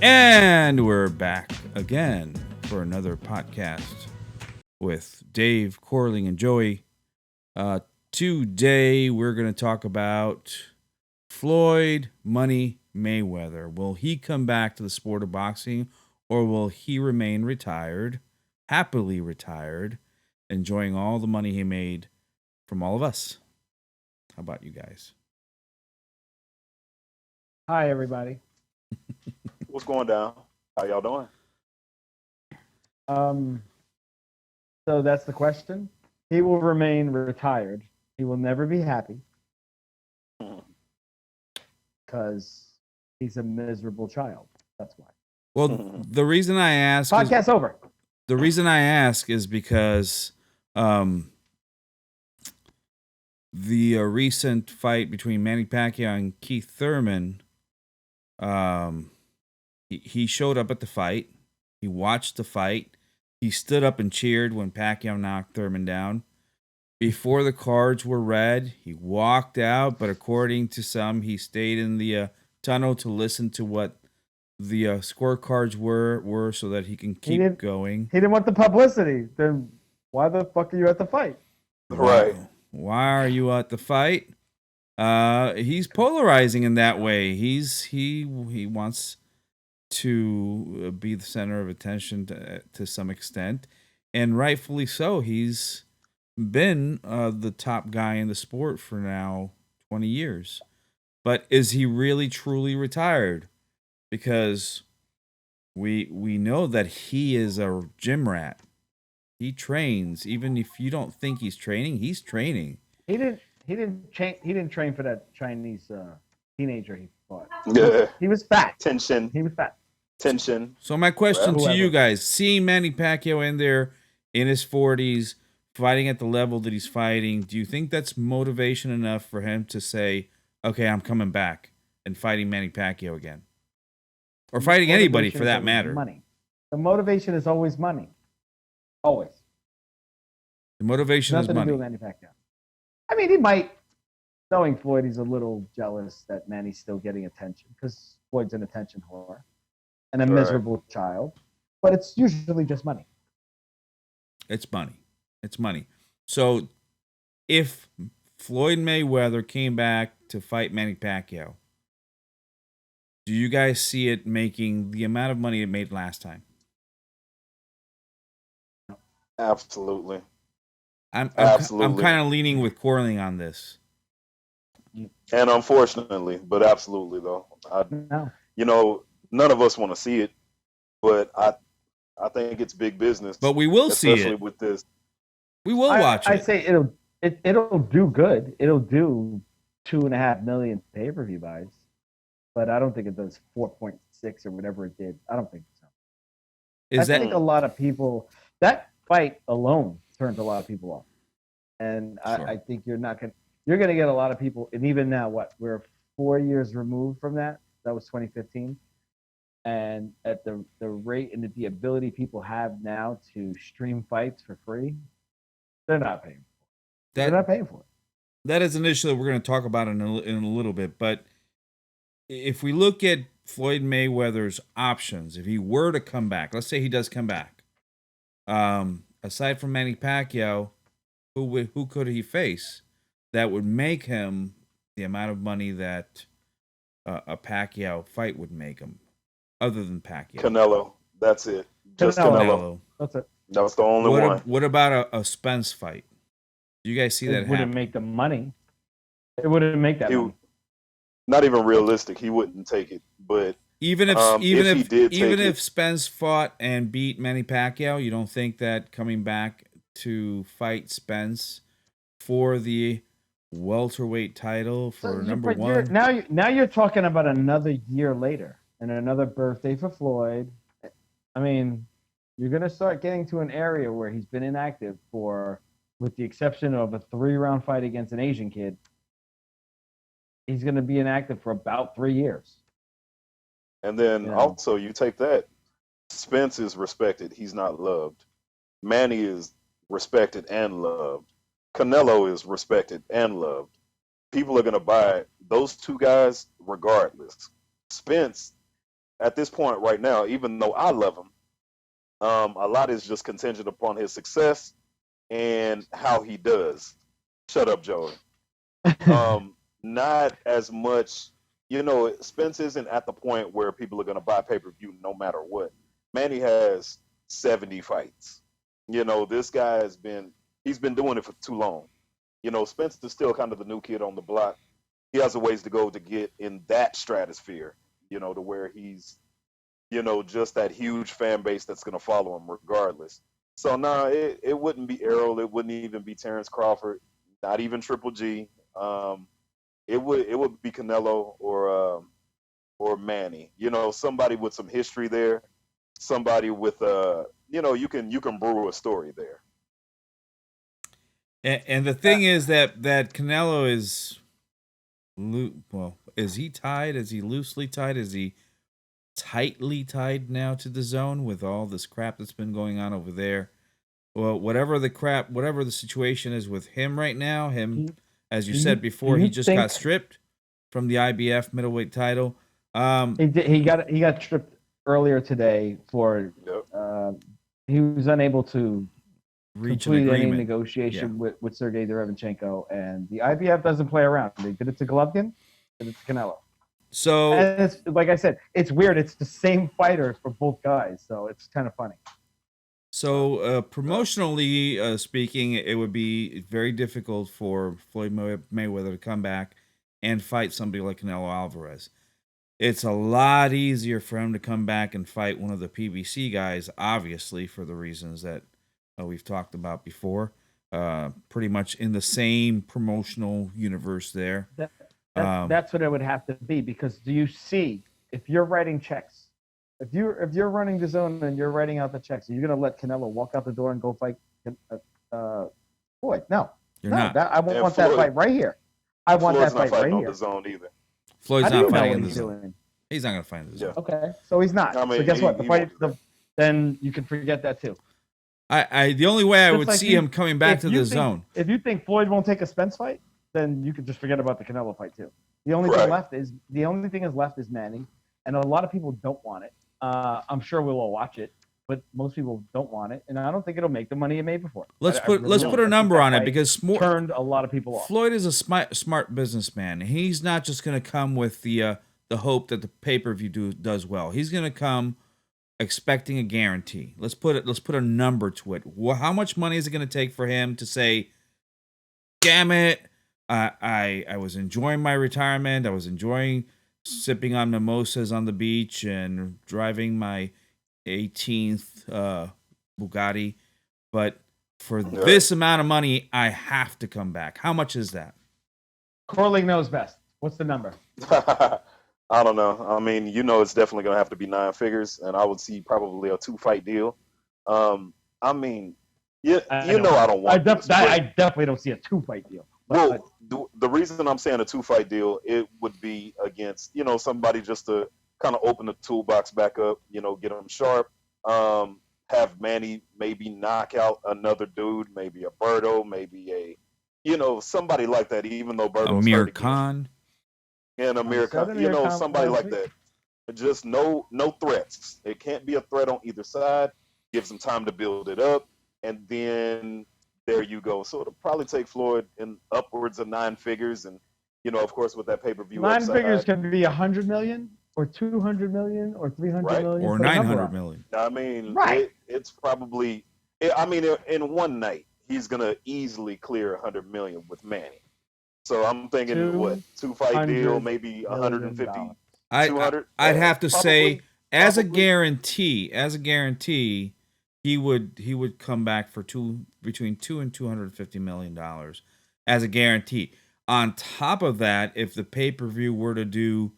And we're back again for another podcast with Dave, Corling, and Joey. Today we're going to talk about Floyd Money Mayweather. Will he come back to the sport of boxing, or will he remain retired, happily retired, enjoying all the money he made from all of us? How about you guys? Hi, everybody. What's going down? How y'all doing? So that's the question. He will remain retired. He will never be happy because he's a miserable child. That's why. Well, the reason I ask Podcast over. The reason I ask is because the recent fight between Manny Pacquiao and Keith Thurman, he showed up at the fight. He watched the fight. He stood up and cheered when Pacquiao knocked Thurman down. Before the cards were read, he walked out, but according to some, he stayed in the tunnel to listen to what the scorecards were so that he can keep going. He didn't want the publicity. Then why the fuck are you at the fight? Right. Why are you at the fight? He's polarizing in that way. He wants to be the center of attention to some extent, and rightfully so. He's been the top guy in the sport for now 20 years. But is he really truly retired? Because we know that he is a gym rat. He trains, even if you don't think he's training. He's training. He didn't train for that Chinese teenager he fought. Yeah. He was fat. Tension. He was fat. Tension. So my question to you guys: seeing Manny Pacquiao in there in his 40s, fighting at the level that he's fighting, do you think that's motivation enough for him to say, "Okay, I'm coming back and fighting Manny Pacquiao again"? Or fighting anybody for that matter. Money. The motivation is always money. Always. The motivation is money. Nothing to do with Manny Pacquiao. I mean, he might, knowing Floyd, he's a little jealous that Manny's still getting attention because Floyd's an attention whore and a miserable child. But it's usually just money. It's money. It's money. So if Floyd Mayweather came back to fight Manny Pacquiao, do you guys see it making the amount of money it made last time? Absolutely. I'm kind of leaning with Corling on this. And unfortunately, but absolutely though. None of us want to see it, but I think it's big business. But we will see it. Especially with this. We will watch it. I say it'll do good. It'll do 2.5 million pay-per-view buys. But I don't think it does 4.6 or whatever it did. I don't think so. I think a lot of people, that fight alone turned a lot of people off. And sure. I think you're going to get a lot of people, and even now, we're 4 years removed from that. That was 2015. And at the rate and the ability people have now to stream fights for free, they're not paying for it. They're not paying for it. That is an issue that we're going to talk about in a little bit. But if we look at Floyd Mayweather's options, if he were to come back, let's say he does come back, aside from Manny Pacquiao, who could he face that would make him the amount of money that a Pacquiao fight would make him, other than Pacquiao? Canelo. That's it. Just Canelo. That's it. That's the only one. What about a Spence fight? Do you guys see that happen? It wouldn't make the money. It wouldn't make that money. Not even realistic. He wouldn't take it. But even if Spence fought and beat Manny Pacquiao, you don't think that coming back to fight Spence for the welterweight title for number one? Now you're talking about another year later and another birthday for Floyd. I mean, you're gonna start getting to an area where he's been inactive with the exception of a 3-round fight against an Asian kid. He's going to be inactive for about 3 years. And then also you take that. Spence is respected. He's not loved. Manny is respected and loved. Canelo is respected and loved. People are going to buy those two guys regardless. Spence, at this point right now, even though I love him, a lot is just contingent upon his success and how he does. Shut up, Joey. Not as much, Spence isn't at the point where people are going to buy pay-per-view no matter what. Manny has 70 fights. This guy he's been doing it for too long. Spence is still kind of the new kid on the block. He has a ways to go to get in that stratosphere, to where he's, just that huge fan base that's going to follow him regardless. So, no, it wouldn't be Errol. It wouldn't even be Terrence Crawford, not even Triple G. It would be Canelo or Manny. Somebody with some history there, somebody with you can brew a story there. And the thing is that Canelo is, well, is he tied? Is he loosely tied? Is he tightly tied now to the zone with all this crap that's been going on over there? Well, whatever the situation is with him right now, as you said before, he just got stripped from the IBF middleweight title. He got stripped earlier today for he was unable to reach an complete agreement. any negotiation with Sergey Derevchenko, and the IBF doesn't play around. They did it to Golovkin, did it to Canelo. So, and it's, like I said, it's weird. It's the same fighters for both guys, so it's kind of funny. So, promotionally speaking, it would be very difficult for Floyd Mayweather to come back and fight somebody like Canelo Alvarez. It's a lot easier for him to come back and fight one of the PBC guys, obviously, for the reasons that we've talked about before. Pretty much in the same promotional universe there. That's what it would have to be, because do you see, if you're writing checks, if you're running the zone and you're writing out the checks, are you going to let Canelo walk out the door and go fight Floyd? No. You're not. I want that fight right here. I want Floyd's that fight right on here. The zone either. Floyd's not fighting in the zone. He's not going to fight in the zone. Okay, so he's not. So guess what? Then you can forget that too. The only way I would see him coming back to the zone. If you think Floyd won't take a Spence fight, then you could just forget about the Canelo fight too. The only thing left is Manny, and a lot of people don't want it. I'm sure we'll all watch it, but most people don't want it, and I don't think it'll make the money it made before. Let's put a number on it, because turned a lot of people off. Floyd is a smart businessman. He's not just going to come with the hope that the pay-per-view does well. He's going to come expecting a guarantee. Let's put a number to it. How much money is it going to take for him to say, "Damn it, I was enjoying my retirement. I was enjoying sipping on mimosas on the beach and driving my 18th Bugatti, but for this amount of money, I have to come back." How much is that? Corley knows best. What's the number? I don't know. I mean, it's definitely going to have to be 9 figures, and I would see probably a 2-fight deal. I mean, I don't want I definitely don't see a 2-fight deal. Well, the reason I'm saying a 2-fight deal, it would be against, somebody just to kind of open the toolbox back up, get them sharp, have Manny maybe knock out another dude, maybe a Berto, maybe somebody like that, even though Berto's Amir Khan. And Amir Khan, somebody like that. Just no threats. It can't be a threat on either side. Gives them time to build it up, and then there you go. So it'll probably take Floyd in upwards of 9 figures, and of course, with that pay-per-view, 9 figures can be 100 million, or 200 million, or 300 million, or 900 million. I mean, it's probably. I mean, in one night, he's gonna easily clear 100 million with Manny. So I'm thinking, 2-fight deal, maybe 150, 200. I'd have to say, as a guarantee, he would come back for between $200 and $250 million as a guarantee. On top of that, if the pay-per-view were to do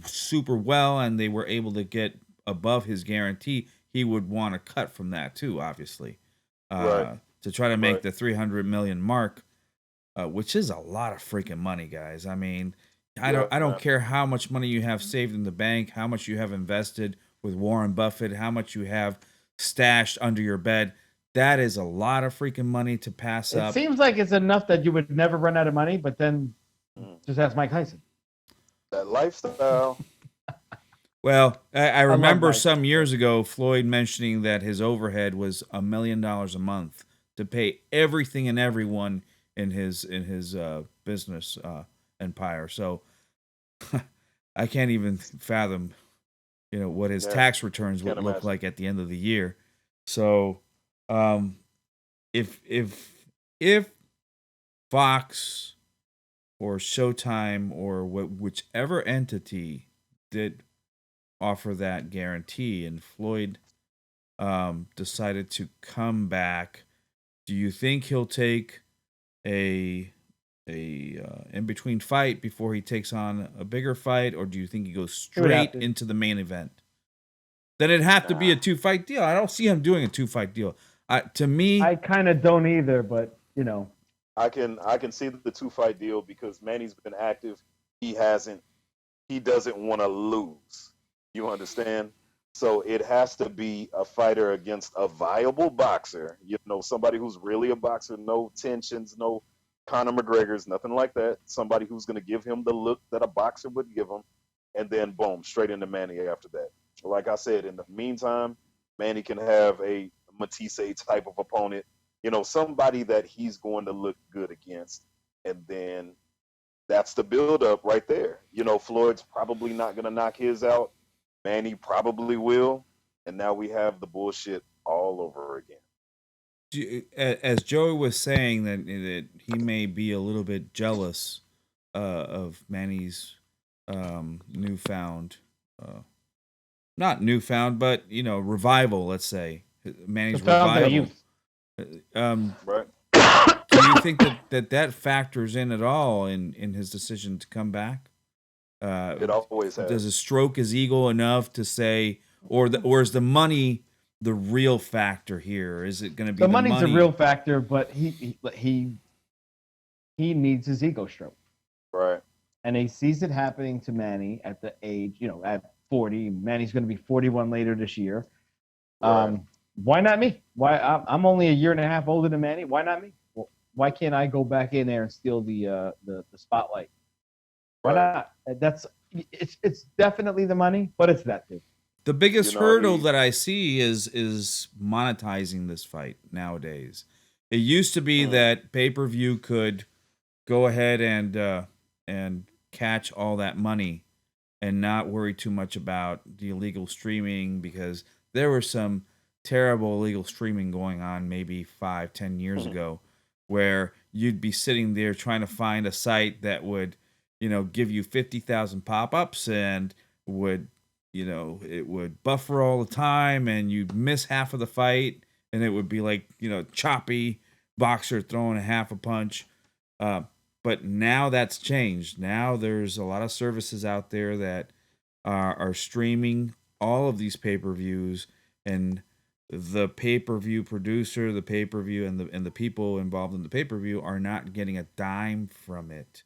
super well and they were able to get above his guarantee, he would want to cut from that too, obviously, to try to make the 300 million mark. Which is a lot of freaking money, guys. I mean, I don't care how much money you have saved in the bank, how much you have invested with Warren Buffett, how much you have stashed under your bed. That is a lot of freaking money to pass up. It seems like it's enough that you would never run out of money, but then just ask Mike Tyson. That lifestyle. Well, I love remember Mike. some years ago Floyd mentioning that his overhead was $1 million a month to pay everything and everyone in his business empire. So I can't even fathom, what his Yeah, tax returns can't would look imagine. like at the end of the year. So, um, if Fox or Showtime or whichever entity did offer that guarantee, and Floyd decided to come back, do you think he'll take a in between fight before he takes on a bigger fight, or do you think he goes He would have straight to. into the main event? Then it'd have to be a Nah, 2-fight deal. I don't see him doing a 2-fight deal. To me, I kind of don't either, but I can see the 2-fight deal because Manny's been active. He hasn't. He doesn't want to lose. You understand? So it has to be a fighter against a viable boxer. Somebody who's really a boxer, no tensions, no Conor McGregor's, nothing like that. Somebody who's going to give him the look that a boxer would give him, and then boom, straight into Manny after that. Like I said, in the meantime, Manny can have a Matisse type of opponent. Somebody that he's going to look good against, and then that's the build-up right there. Floyd's probably not going to knock his out. Manny probably will, and now we have the bullshit all over again. as Joey was saying, that he may be a little bit jealous of Manny's newfound, not newfound, but revival. Let's say the Manny's fountain of revival. youth. Right? Do you think that factors in at all in his decision to come back? It always Does it has. stroke his ego enough to say, or is the money the real factor here? Is it going to be The the money's a money? real factor, but he needs his ego stroked, Right. and he sees it happening to Manny at the age, at 40. Manny's going to be 41 later this year. Right. Why not me? Why I'm only a year and a half older than Manny. Why not me? Well, why can't I go back in there and steal the spotlight? Why Right. not? It's definitely the money, but it's that too. The biggest hurdle He. that I see is monetizing this fight nowadays. It used to be Mm, that pay-per-view could go ahead and catch all that money and not worry too much about the illegal streaming, because there was some terrible illegal streaming going on maybe 5-10 years mm, ago, where you'd be sitting there trying to find a site that would give you 50,000 pop-ups, and would it would buffer all the time, and you'd miss half of the fight, and it would be like choppy boxer throwing a half a punch. uh, but now that's changed. Now there's a lot of services out there that are streaming all of these pay-per-views, and the pay-per-view producer, the pay-per-view, and the people involved in the pay-per-view are not getting a dime from it.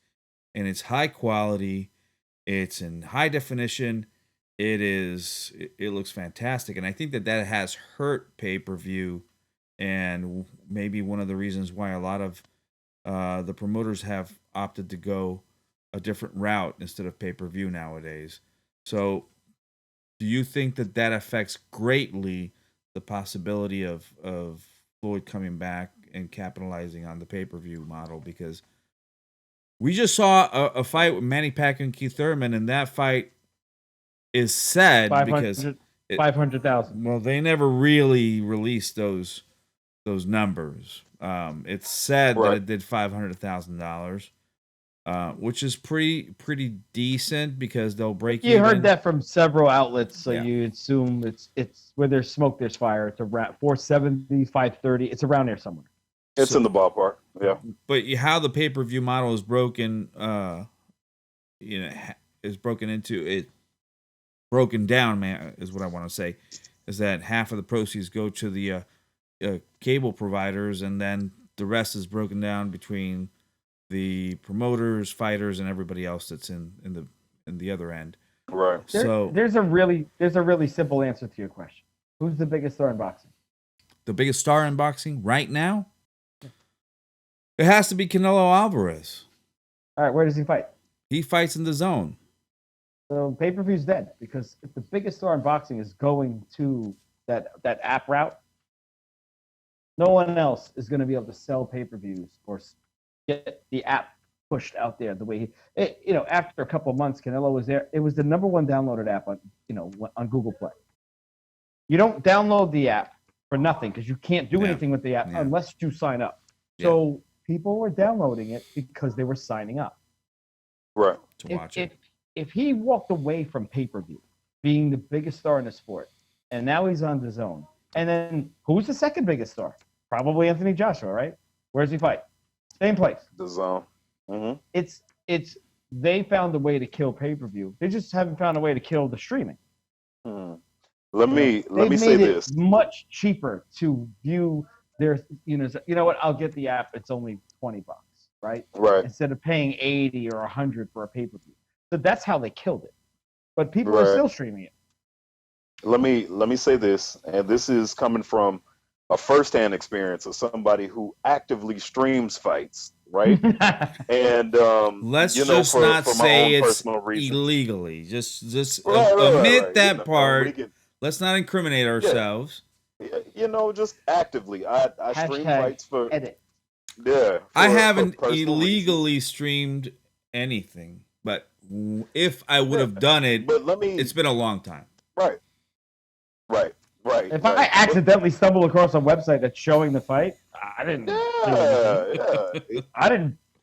And it's high quality, it's in high definition, it looks fantastic, and I think that has hurt pay-per-view, and maybe one of the reasons why a lot of the promoters have opted to go a different route instead of pay-per-view nowadays. So, do you think that affects greatly the possibility of Floyd coming back and capitalizing on the pay-per-view model? Because we just saw a fight with Manny Pacquiao and Keith Thurman, and that fight is said because 500, it 500,000. well, they never really released those numbers. It's said that right. it did $500,000, which is pretty decent because they'll break You heard even. that from several outlets, so Yeah, you assume it's where there's smoke, there's fire. It's around 470, 530. It's around there somewhere. It's so in the ballpark. Yeah. but how the pay-per-view model is broken, is broken down, man, is what I want to say, is that half of the proceeds go to the cable providers, and then the rest is broken down between the promoters, fighters, and everybody else that's in the other end. Right. So There's a really simple answer to your question. Who's the biggest star in boxing? the biggest star in boxing right now, it has to be Canelo Alvarez. All right, where does he fight? He fights in the zone. So pay-per-view's dead because if the biggest star in boxing is going to that app route, no one else is going to be able to sell pay-per-views or get the app pushed out there the way after a couple of months, Canelo was there. It was the number one downloaded app on Google Play. You don't download the app for nothing because you can't do anything with the app unless you sign up. So people were downloading it because they were signing up. Right. To watch it. If he walked away from pay-per-view, being the biggest star in the sport, and now he's on DAZN, and then who's the second biggest star? Probably Anthony Joshua, right? Where's he fight? Same place. DAZN. Mm-hmm. It's they found a way to kill pay-per-view. They just haven't found a way to kill the streaming. Let me say this. Much cheaper to view their what? I'll get the app. It's only $20, right? Right. Instead of paying 80 or 100 for a pay-per-view. So that's how they killed it. But people are still streaming it. Let me say this, and this is coming from a first-hand experience of somebody who actively streams fights, right? And let's just not say it's illegally. Just omit that part. Let's not incriminate ourselves. Just actively. I stream fights for edit. Yeah. I haven't illegally streamed anything, but if I would have done it, but it's been a long time. Right. If I accidentally stumble across a website that's showing the fight, I didn't.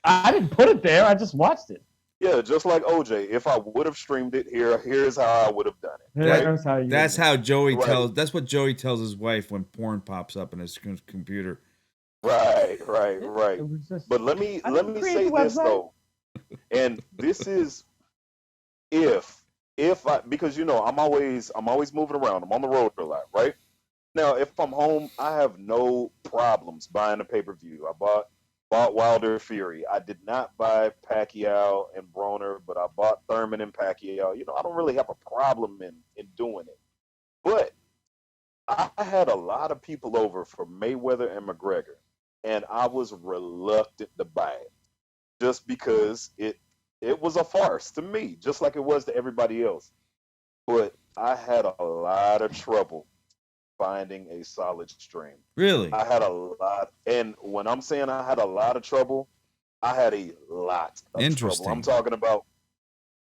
I didn't put it there. I just watched it. Yeah, just like OJ. If I would have streamed it, here's how I would have done it. That's how Joey tells. That's what Joey tells his wife when porn pops up in his computer. Right. But let me say this though, and this is if I, because I'm always moving around. I'm on the road a lot, right? Now, if I'm home, I have no problems buying a pay-per-view. I bought Wilder Fury. I did not buy Pacquiao and Broner, but I bought Thurman and Pacquiao. I don't really have a problem in doing it. But I had a lot of people over for Mayweather and McGregor, and I was reluctant to buy it just because it was a farce to me, just like it was to everybody else. But I had a lot of trouble finding a solid stream. Really? I had a lot. And when I'm saying I had a lot of trouble, I had a lot of trouble. I'm talking about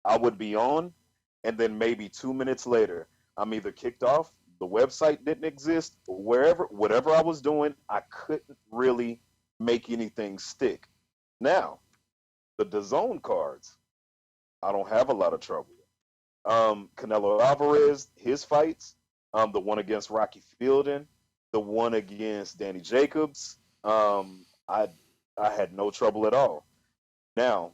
I would be on, and then maybe 2 minutes later, I'm either kicked off, the website didn't exist, whatever I was doing, I couldn't really make anything stick. Now, the DAZN cards, I don't have a lot of trouble. Canelo Alvarez, his fights, the one against Rocky Fielding, the one against Danny Jacobs, I had no trouble at all. Now,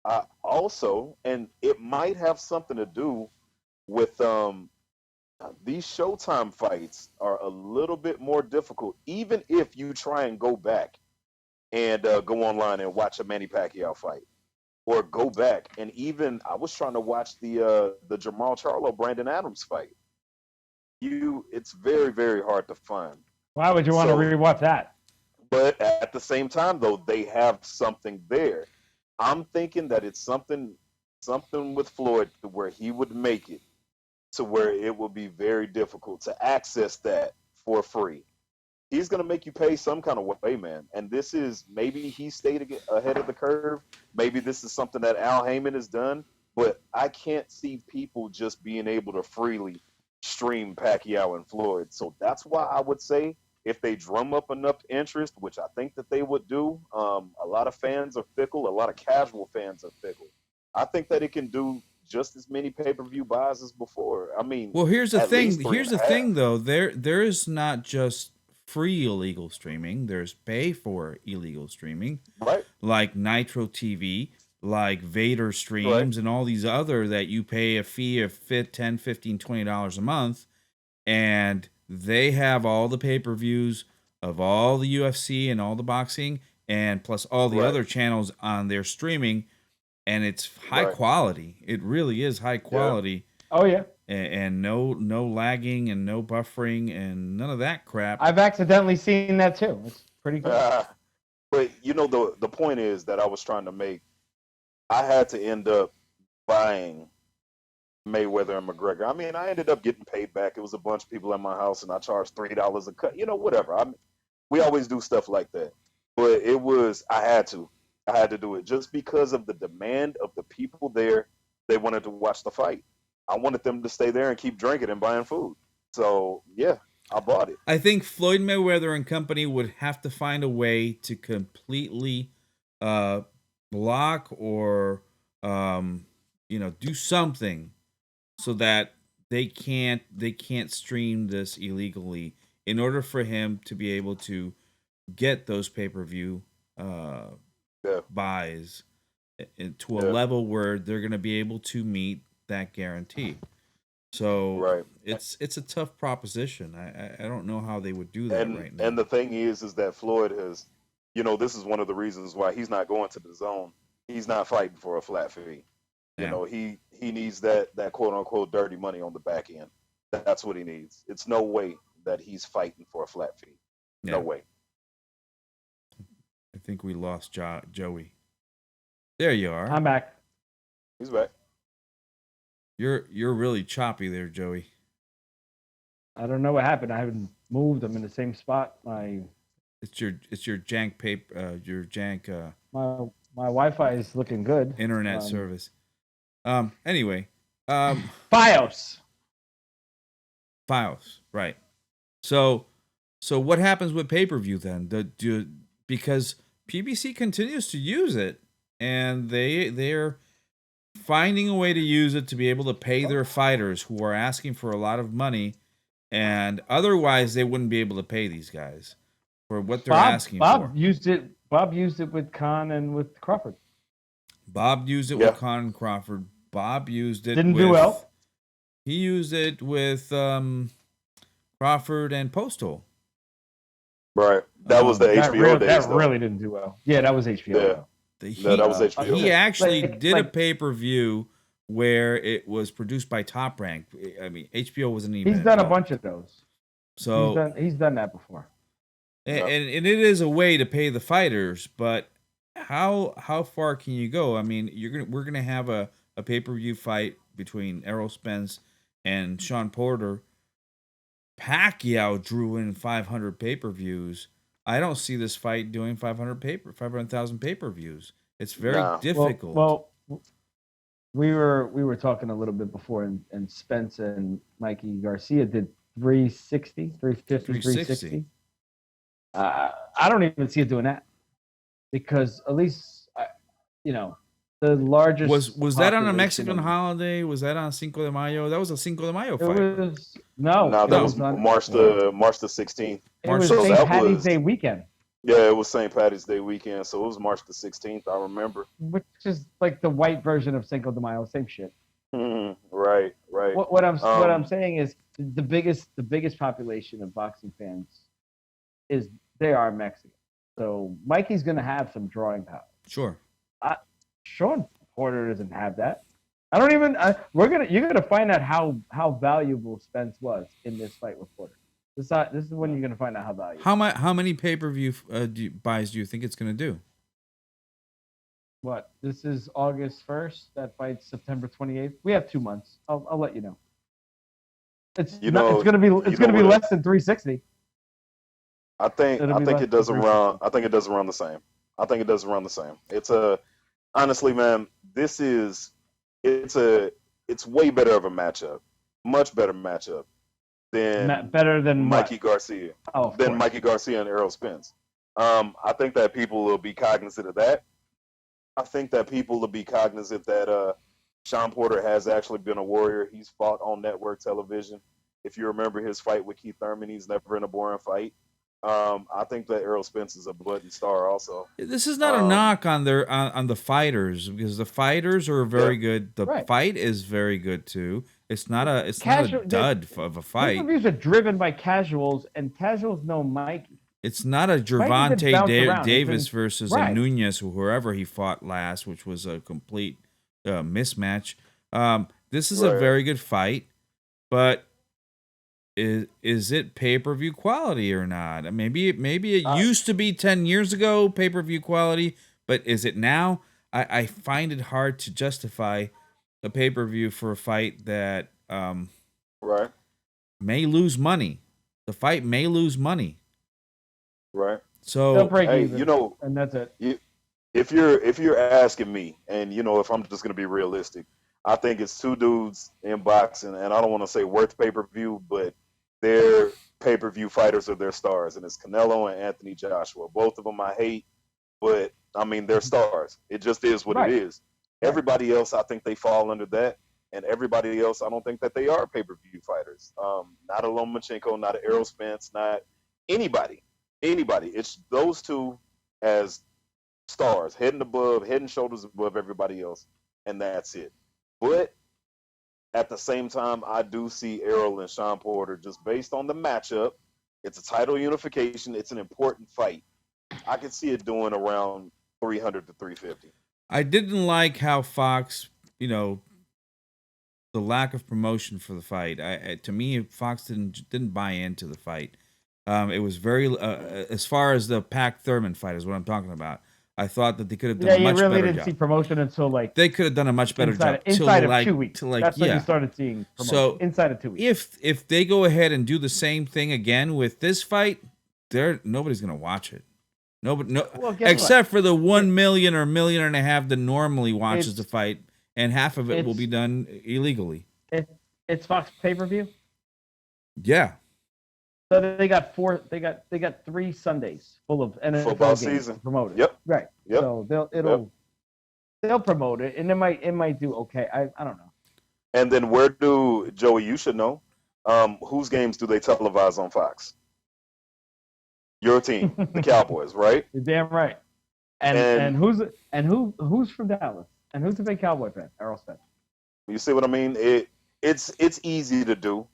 I also, and it might have something to do with these Showtime fights are a little bit more difficult, even if you try and go back and go online and watch a Manny Pacquiao fight. Or go back and even I was trying to watch the Jamal Charlo Brandon Adams fight. It's very, very hard to find. Why would you want to rewatch that? But at the same time, though, they have something there. I'm thinking that it's something with Floyd to where he would make it to where it will be very difficult to access that for free. He's going to make you pay some kind of way, man. And this is, maybe he stayed ahead of the curve. Maybe this is something that Al Heyman has done. But I can't see people just being able to freely stream Pacquiao and Floyd. So that's why I would say if they drum up enough interest, which I think that they would do, a lot of fans are fickle. A lot of casual fans are fickle. I think that it can do just as many pay-per-view buys as before. I mean, well, here's the thing. Here's the thing, though. There is not just free illegal streaming. There's pay for illegal streaming, right? Like Nitro TV, like Vader streams, and all these other that you pay a fee of $10, $15, $20 a month, and they have all the pay-per-views of all the UFC and all the boxing, and plus all the other channels on their streaming, and it's high quality. It really is high quality. Yeah. Oh yeah. And no lagging and no buffering and none of that crap. I've accidentally seen that too. It's pretty good. But the point is that I was trying to make. I had to end up buying Mayweather and McGregor. I mean, I ended up getting paid back. It was a bunch of people at my house, and I charged $3 a cut. Whatever. We always do stuff like that, but I had to do it just because of the demand of the people there. They wanted to watch the fight. I wanted them to stay there and keep drinking and buying food. So yeah, I bought it. I think Floyd Mayweather and company would have to find a way to completely block or do something so that they can't stream this illegally in order for him to be able to get those pay-per-view buys to a level where they're going to be able to meet that guarantee. So it's a tough proposition. I don't know how they would do that right now. And the thing is that Floyd has, this is one of the reasons why he's not going to the zone. He's not fighting for a flat fee. He needs that quote unquote dirty money on the back end. That's what he needs. It's no way that he's fighting for a flat fee. No way. I think we lost Joey. There you are. I'm back. He's back. You're really choppy there, Joey. I don't know what happened. I haven't moved. I'm in the same spot. It's your jank paper. Your jank. My Wi-Fi is looking good. Internet service. Anyway. FiOS. Right. So what happens with pay-per-view then? Because PBC continues to use it, and they're finding a way to use it to be able to pay their fighters who are asking for a lot of money, and otherwise they wouldn't be able to pay these guys for what they're asking for. Bob used it with Khan and with Crawford. Bob used it with Khan and Crawford. Bob used it. Didn't do well. He used it with Crawford and Postal. Right. That was the HBO days. That really didn't do well. Yeah, that was HBO. Yeah. That was HBO. He actually did a pay-per-view where it was produced by Top Rank. I mean, HBO wasn't even. He's done a bunch of those. So he's done that before. And it is a way to pay the fighters, but how far can you go? I mean, we're gonna have a pay-per-view fight between Errol Spence and Sean Porter. Pacquiao drew in 500 pay-per-views. I don't see this fight doing 500,000 pay-per-views. It's very difficult. Well, we were talking a little bit before, and Spence and Mikey Garcia did 360, 350, 360. I don't even see it doing that, because at least the largest was that on a Mexican holiday? Was that on Cinco de Mayo? That was a Cinco de Mayo fight. No, that was March the 16th. It was St. Patty's Day weekend. Yeah, it was St. Patty's Day weekend, so it was March the 16th. I remember. Which is like the white version of Cinco de Mayo, same shit. Right. What I'm saying is the biggest population of boxing fans they are Mexican. So Mikey's gonna have some drawing power. Sure. Sean Porter doesn't have that. I don't even. You're gonna find out how valuable Spence was in this fight with Porter. This is when you're gonna find out how valuable. How many pay-per-view buys do you think it's gonna do? What? This is August 1st. That fight's September 28th. We have 2 months. I'll let you know. It's gonna be less than 360. I think it does around the same. It's honestly, man, it's way better of a matchup. Much better matchup than Mikey Garcia. Mikey Garcia and Errol Spence. I think that people will be cognizant of that. I think that people will be cognizant that Sean Porter has actually been a warrior. He's fought on network television. If you remember his fight with Keith Thurman, he's never in a boring fight. I think that Errol Spence is a bloody star also. This is not a knock on the fighters, because the fighters are very good. The fight is very good too. It's not a dud of a fight. Interviews are driven by casuals, and casuals know Mikey. It's not a Gervonta Davis versus a Nunez or whoever he fought last, which was a complete mismatch. This is a very good fight, but is it pay-per-view quality or not? Maybe it used to be 10 years ago pay-per-view quality, but is it now? I find it hard to justify a pay-per-view for a fight that Right. may lose money. The fight may lose money. Right. So they'll break Hey, even, you know, and that's it. if you're asking me, and if I'm just gonna be realistic, I think it's two dudes in boxing, and I don't want to say worth pay-per-view, but they're pay-per-view fighters are their stars, and it's Canelo and Anthony Joshua. Both of them I hate, but I mean they're stars. It just is what it Right. is. Right. Everybody else, I think they fall under that, and everybody else, I don't think that they are pay-per-view fighters. Not a Lomachenko, not a Errol Spence, not anybody. Anybody. It's those two as stars, head and shoulders above everybody else, and that's it. But at the same time, I do see Errol and Sean Porter just based on the matchup. It's a title unification. It's an important fight. I can see it doing around 300 to 350. I didn't like how Fox, the lack of promotion for the fight. To me, Fox didn't buy into the fight. It was very as far as the Pac Thurman fight is what I'm talking about. I thought that they could have done a much you really better didn't job. see promotion until They could have done a much better job inside of 2 weeks. That's when yeah. you started seeing promotion. So inside of 2 weeks. If they go ahead and do the same thing again with this fight, nobody's gonna watch it. Nobody, except for the 1 million or 1.5 million that normally watches the fight, and half of it will be done illegally. It's Fox pay-per-view. Yeah. So they got 3 Sundays full of NFL football games season promoted. Yep. Right. Yep. So they'll promote it, and it might do okay. I don't know. And then where do Joey? You should know. Whose games do they televise on Fox? Your team, the Cowboys, right? You're damn right. And who's from Dallas? And who's a big Cowboy fan? Errol Spence. You see what I mean? It's easy to do.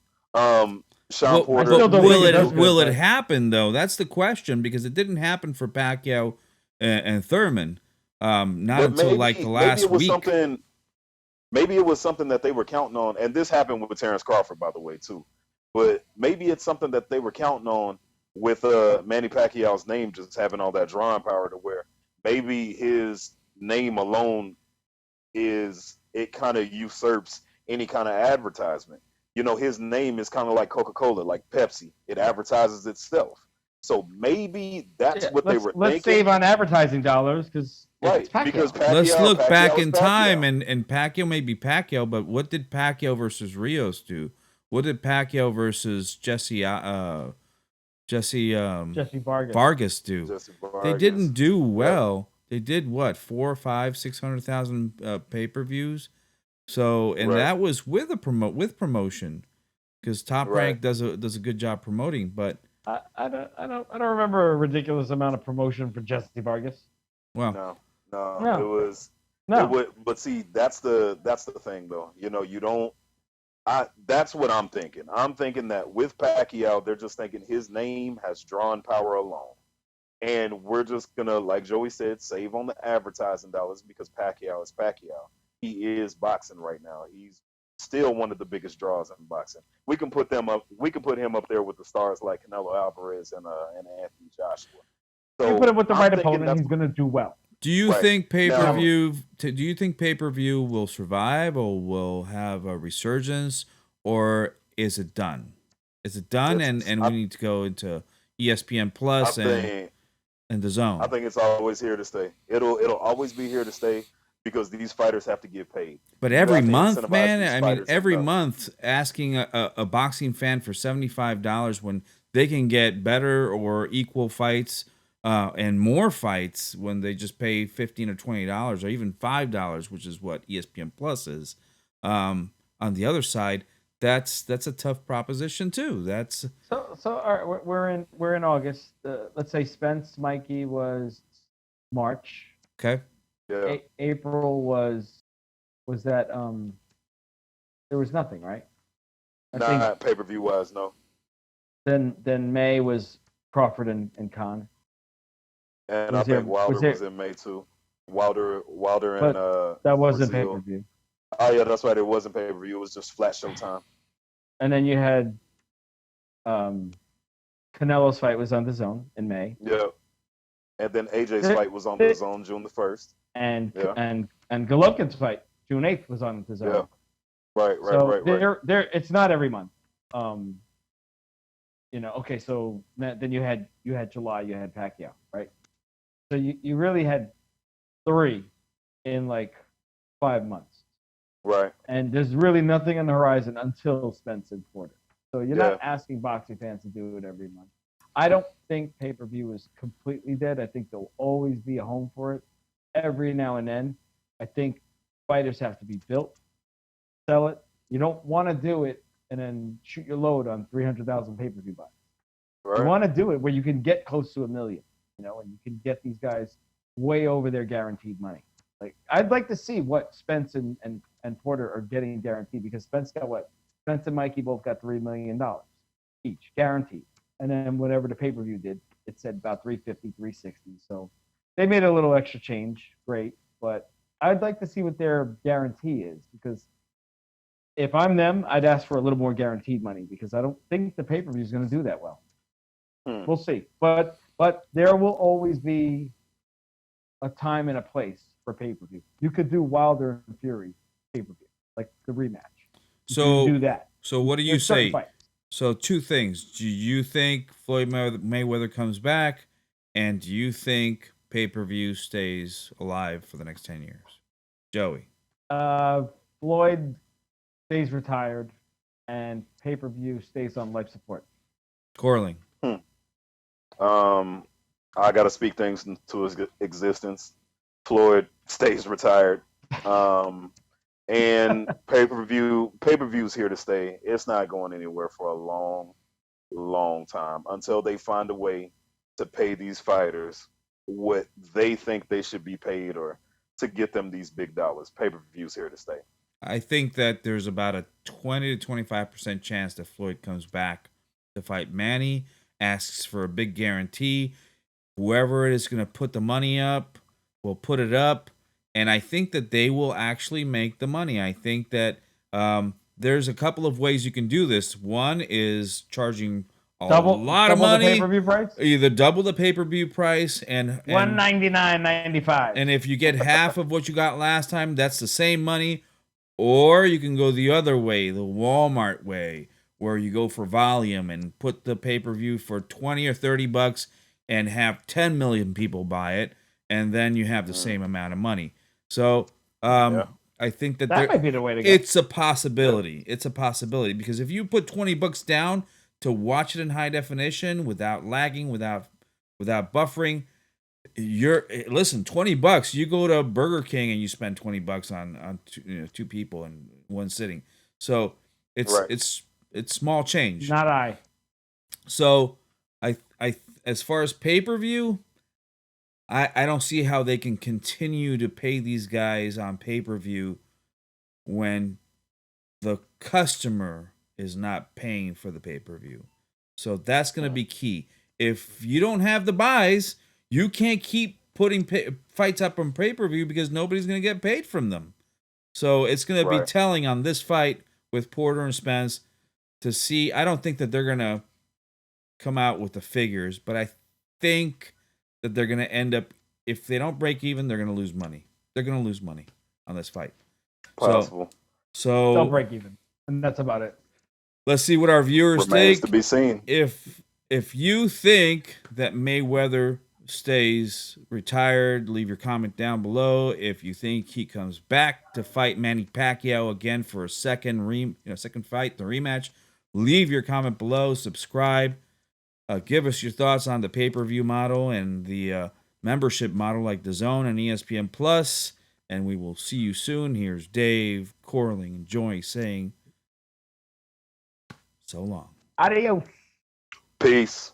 Sean Porter. Will it happen though? That's the question, because it didn't happen for Pacquiao and Thurman. Not until like the last week. Maybe it was something that they were counting on, and this happened with Terrence Crawford, by the way, too. But maybe it's something that they were counting on with Manny Pacquiao's name just having all that drawing power, to where maybe his name alone it kind of usurps any kind of advertisement. His name is kind of like Coca-Cola, like Pepsi. It advertises itself. So maybe that's what they were thinking. Let's save on advertising dollars, because let's look back in time, and Pacquiao may be Pacquiao, but what did Pacquiao versus Rios do? What did Pacquiao versus Jesse Vargas do? They didn't do well. They did what, 400,000, 500,000, 600,000 pay-per-views. So, and that was with promotion, because Top Rank does a good job promoting. But I don't remember a ridiculous amount of promotion for Jesse Vargas. Well, no. It was no. But see, that's the thing, though. You don't. That's what I'm thinking. I'm thinking that with Pacquiao, they're just thinking his name has drawn power alone, and we're just gonna, like Joey said, save on the advertising dollars, because Pacquiao is Pacquiao. He is boxing right now. He's still one of the biggest draws in boxing. We can put him up there with the stars like Canelo Alvarez and Anthony Joshua. So you put him with the right opponent, he's going to do well. Do you think pay-per-view? Do you think pay-per-view will survive, or will have a resurgence, or is it done? Is it done, and we need to go into ESPN Plus and the Zone? I think it's always here to stay. It'll always be here to stay, because these fighters have to get paid. But every month, man, I mean, every month, asking a boxing fan for $75 when they can get better or equal fights and more fights when they just pay $15 or $20 or even $5, which is what ESPN Plus is. On the other side, that's a tough proposition too. That's so. All right, we're in August. Let's say Spence Mikey was March. Okay. Yeah. April was that there was nothing, right? Not pay-per-view wise, no. Then May was Crawford and Khan. And I think Wilder was in May too. Wilder and that wasn't Brazil. pay-per-view. Oh yeah, that's right. It wasn't pay-per-view. It was just flat Showtime. And then you had Canelo's fight was on the Zone in May. Yeah. And then AJ's fight was on the Zone June the 1st. And Golovkin's fight, June 8th was on the zone. Yeah. Right. There. It's not every month. Okay, so then you had July, you had Pacquiao, right? So you really had 3 in like 5 months. Right. And there's really nothing on the horizon until Spence and Porter. So you're not asking boxing fans to do it every month. I don't think pay-per-view is completely dead. I think there'll always be a home for it every now and then. I think fighters have to be built, sell it. You don't want to do it and then shoot your load on 300,000 pay-per-view buys. Right. You want to do it where you can get close to $1 million, and you can get these guys way over their guaranteed money. Like, I'd like to see what Spence and Porter are getting guaranteed, because Spence got what? Spence and Mikey both got $3 million each, guaranteed. And then whatever the pay-per-view did, it said about 350, 360. So they made a little extra change, great. But I'd like to see what their guarantee is, because if I'm them, I'd ask for a little more guaranteed money, because I don't think the pay-per-view is going to do that well. We'll see. But there will always be a time and a place for pay-per-view. You could do Wilder and Fury pay-per-view, like the rematch. So do that. So what do you say? So 2 things. Do you think Floyd Mayweather comes back, and do you think pay-per-view stays alive for the next 10 years? Joey. Floyd stays retired, and pay-per-view stays on life support. Corling. I got to speak things into existence. Floyd stays retired. And pay-per-view's here to stay. It's not going anywhere for a long, long time until they find a way to pay these fighters what they think they should be paid, or to get them these big dollars. Pay-per-view's here to stay. I think that there's about a 20 to 25% chance that Floyd comes back to fight Manny, asks for a big guarantee. Whoever is going to put the money up will put it up. And I think that they will actually make the money. I think that there's a couple of ways you can do this. One is charging a lot of money. Double the pay-per-view price? Either double the pay-per-view price and $199.95. And if you get half of what you got last time, that's the same money. Or you can go the other way, the Walmart way, where you go for volume and put the pay-per-view for $20 or $30 and have 10 million people buy it, and then you have the same amount of money. So I think that might be the way to go. It's a possibility. It's a possibility, because if you put $20 down to watch it in high definition without lagging, without buffering, listen, $20. You go to Burger King and you spend $20 on 2 people in one sitting. So it's small change. Not I. So I as far as pay-per-view, I don't see how they can continue to pay these guys on pay-per-view when the customer is not paying for the pay-per-view. So that's going to be key. If you don't have the buys, you can't keep putting fights up on pay-per-view, because nobody's going to get paid from them. So it's going to be telling on this fight with Porter and Spence to see. I don't think that they're going to come out with the figures, but I think that they're going to end up, if they don't break even, they're going to lose money. They're going to lose money on this fight. Possible. So they'll break even, and that's about it. Let's see what our viewers Remains think. to be seen. If you think that Mayweather stays retired, leave your comment down below. If you think he comes back to fight Manny Pacquiao again for a second fight, the rematch, leave your comment below. Subscribe. Give us your thoughts on the pay-per-view model and the membership model, like the Zone and ESPN Plus. And we will see you soon. Here's Dave, Corling, and Joy saying so long. Adios. Peace.